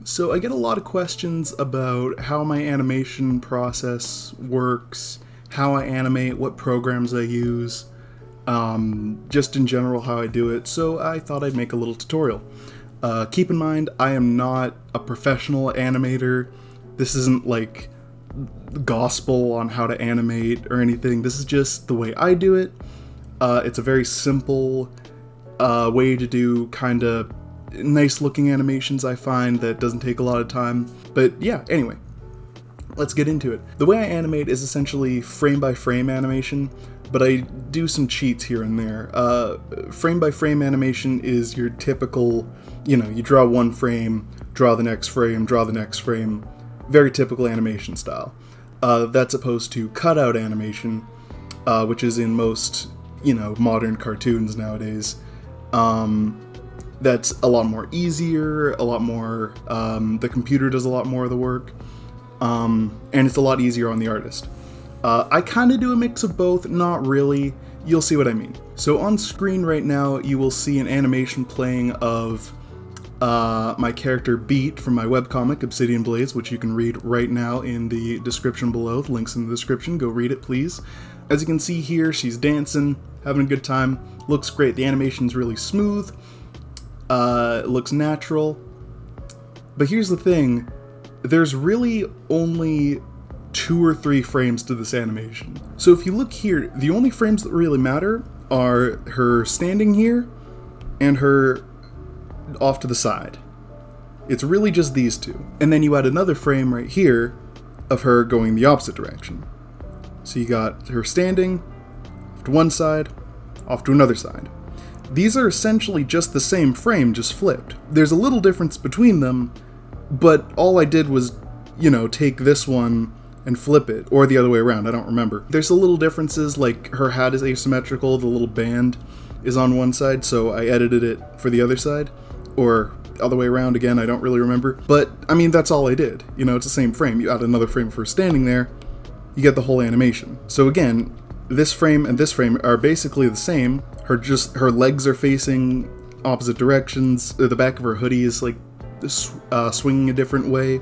So I get a lot of questions about how my animation process works, how I animate, what programs I use, just in general how I do it, so I thought I'd make a little tutorial. Keep in mind, I am not a professional animator. This isn't like gospel on how to animate or anything. This is just the way I do it. It's a very simple way to do kind of nice looking animations, I find, that doesn't take a lot of time. But yeah, anyway, let's get into it. The way I animate is essentially frame by frame animation, but I do some cheats here and there. Frame by frame animation is your typical, you draw one frame, draw the next frame, draw the next frame, very typical animation style. That's opposed to cutout animation, which is in most, modern cartoons nowadays. That's a lot more easier, a lot more, the computer does a lot more of the work, and it's a lot easier on the artist. I kind of do a mix of both, not really. You'll see what I mean. So on screen right now, you will see an animation playing of my character Beat from my webcomic, Obsidian Blaze, which you can read right now in the description below. The link's in the description. Go read it, please. As you can see here, she's dancing, having a good time. Looks great. The animation's really smooth. It looks natural. But here's the thing. There's really only 2 or 3 frames to this animation. So if you look here, the only frames that really matter are her standing here and her off to the side. It's really just these two. And then you add another frame right here of her going the opposite direction. So you got her standing off to one side, off to another side. These are essentially just the same frame, just flipped. There's a little difference between them, but all I did was, take this one and flip it, or the other way around, I don't remember. There's a little differences, like her hat is asymmetrical, the little band is on one side, so I edited it for the other side, or other way around, again, I don't really remember. But, that's all I did. It's the same frame. You add another frame for standing there, you get the whole animation. So again, this frame and this frame are basically the same. Her legs are facing opposite directions. The back of her hoodie is like swinging a different way.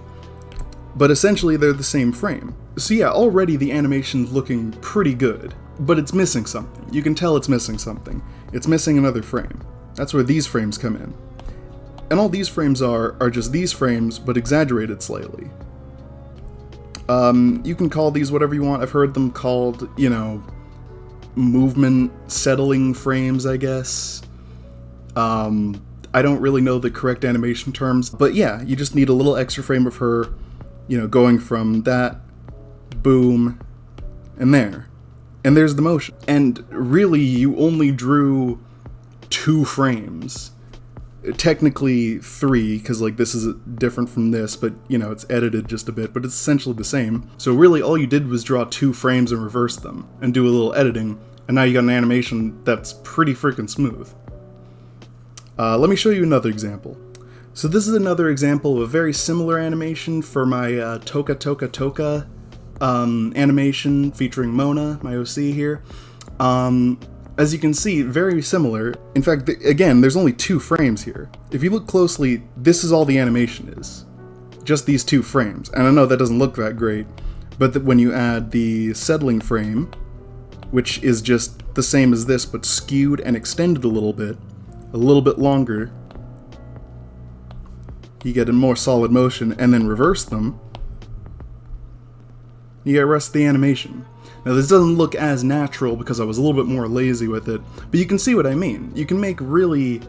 But essentially they're the same frame. So yeah, already the animation's looking pretty good. But it's missing something. You can tell it's missing something. It's missing another frame. That's where these frames come in. And all these frames are just these frames, but exaggerated slightly. You can call these whatever you want. I've heard them called, movement settling frames, I guess. I don't really know the correct animation terms, but yeah, you just need a little extra frame of her, going from that, boom, and there. And there's the motion. And really, you only drew 2 frames. Technically 3, because this is different from this, but it's edited just a bit, but it's essentially the same. So really all you did was draw 2 frames and reverse them, and do a little editing, and now you got an animation that's pretty freaking smooth. Let me show you another example. So this is another example of a very similar animation for my Toka Toka Toka animation featuring Mona, my OC here. As you can see, very similar. In fact, again, there's only 2 frames here. If you look closely, this is all the animation is. Just these 2 frames. And I know that doesn't look that great, but when you add the settling frame, which is just the same as this, but skewed and extended a little bit longer, you get a more solid motion, and then reverse them, you get the rest of the animation. Now this doesn't look as natural because I was a little bit more lazy with it, but you can see what I mean. You can make really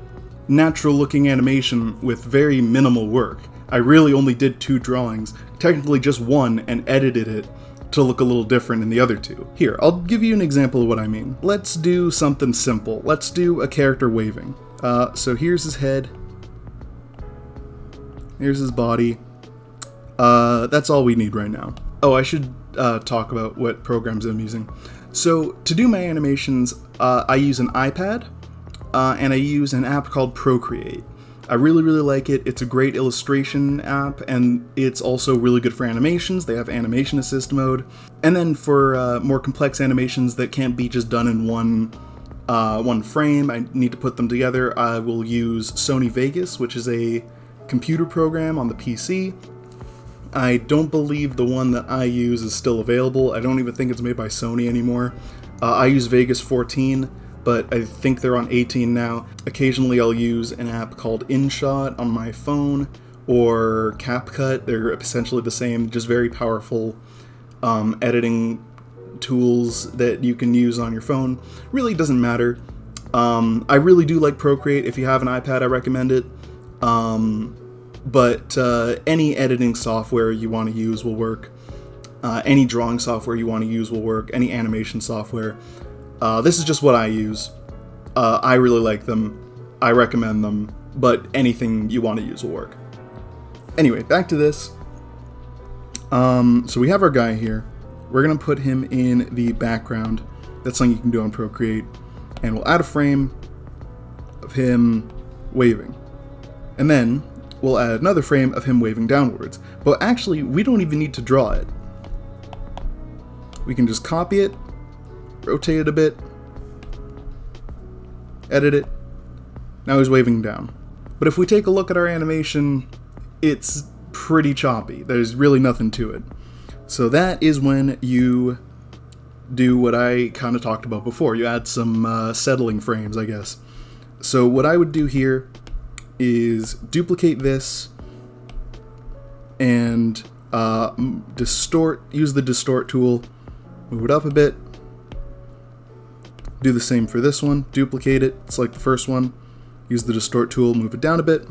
natural looking animation with very minimal work. I really only did 2 drawings, technically just 1, and edited it to look a little different in the other 2. Here, I'll give you an example of what I mean. Let's do something simple. Let's do a character waving. So here's his head. Here's his body. That's all we need right now. Oh, I should talk about what programs I'm using. So to do my animations, I use an iPad, and I use an app called Procreate. I really, really like it. It's a great illustration app, and it's also really good for animations. They have animation assist mode. And then for more complex animations that can't be just done in one frame, I need to put them together, I will use Sony Vegas, which is a computer program on the PC. I don't believe the one that I use is still available. I don't even think it's made by Sony anymore. I use Vegas 14, but I think they're on 18 now. Occasionally I'll use an app called InShot on my phone, or CapCut. They're essentially the same, just very powerful editing tools that you can use on your phone. Really doesn't matter. I really do like Procreate. If you have an iPad, I recommend it. But any editing software you want to use will work. Any drawing software you want to use will work. Any animation software. This is just what I use. I really like them. I recommend them. But anything you want to use will work. Anyway, back to this. So we have our guy here. We're going to put him in the background. That's something you can do on Procreate. And we'll add a frame of him waving. And then we'll add another frame of him waving downwards. But actually, we don't even need to draw it. We can just copy it, rotate it a bit, edit it. Now he's waving down. But if we take a look at our animation, it's pretty choppy. There's really nothing to it. So that is when you do what I kind of talked about before. You add some settling frames, I guess. So what I would do here is duplicate this and use the distort tool, move it up a bit, do the same for this one, duplicate it, select the first one, use the distort tool, move it down a bit.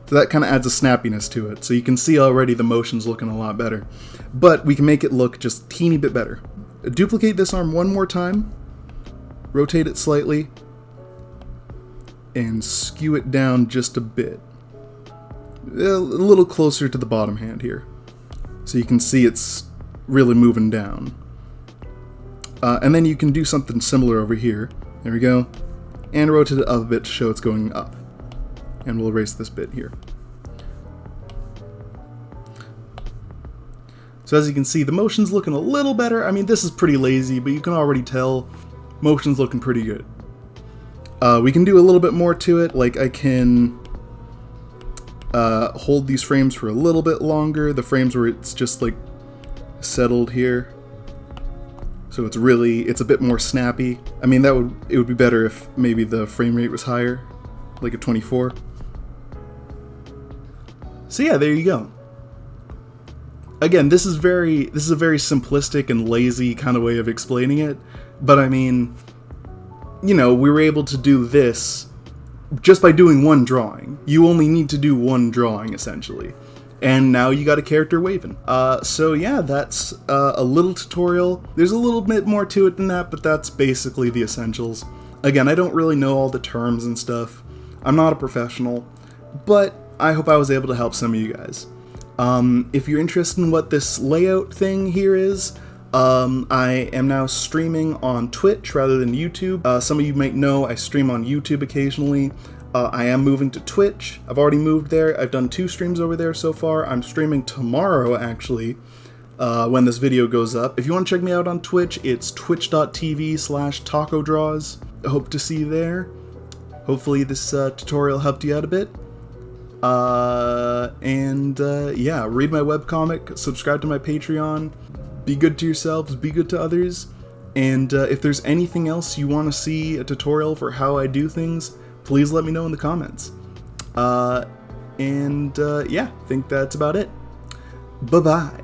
So that kind of adds a snappiness to it. So you can see already the motion's looking a lot better. But we can make it look just a teeny bit better. Duplicate this arm one more time, rotate it slightly, and skew it down just a bit. A little closer to the bottom hand here. So you can see it's really moving down. And then you can do something similar over here. There we go. And rotate it up a bit to show it's going up. And we'll erase this bit here. So as you can see, the motion's looking a little better. I mean, this is pretty lazy, but you can already tell motion's looking pretty good. We can do a little bit more to it, like I can hold these frames for a little bit longer, the frames where it's just like settled here. So it's a bit more snappy. I mean, it would be better if maybe the frame rate was higher, like a 24. So yeah, there you go. Again, this is a very simplistic and lazy kind of way of explaining it, but I mean, you know, we were able to do this just by doing one drawing. You only need to do one drawing, essentially. And now you got a character waving. So yeah, that's a little tutorial. There's a little bit more to it than that, but that's basically the essentials. Again, I don't really know all the terms and stuff. I'm not a professional, but I hope I was able to help some of you guys. If you're interested in what this layout thing here is, I am now streaming on Twitch rather than YouTube. Some of you might know I stream on YouTube occasionally. I am moving to Twitch. I've already moved there. I've done 2 streams over there so far. I'm streaming tomorrow, actually, when this video goes up. If you want to check me out on Twitch, it's twitch.tv/tacodraws. I hope to see you there. Hopefully this tutorial helped you out a bit. Yeah, read my webcomic, subscribe to my Patreon, be good to yourselves, be good to others, and if there's anything else you want to see a tutorial for how I do things, please let me know in the comments. Yeah, I think that's about it. Bye-bye.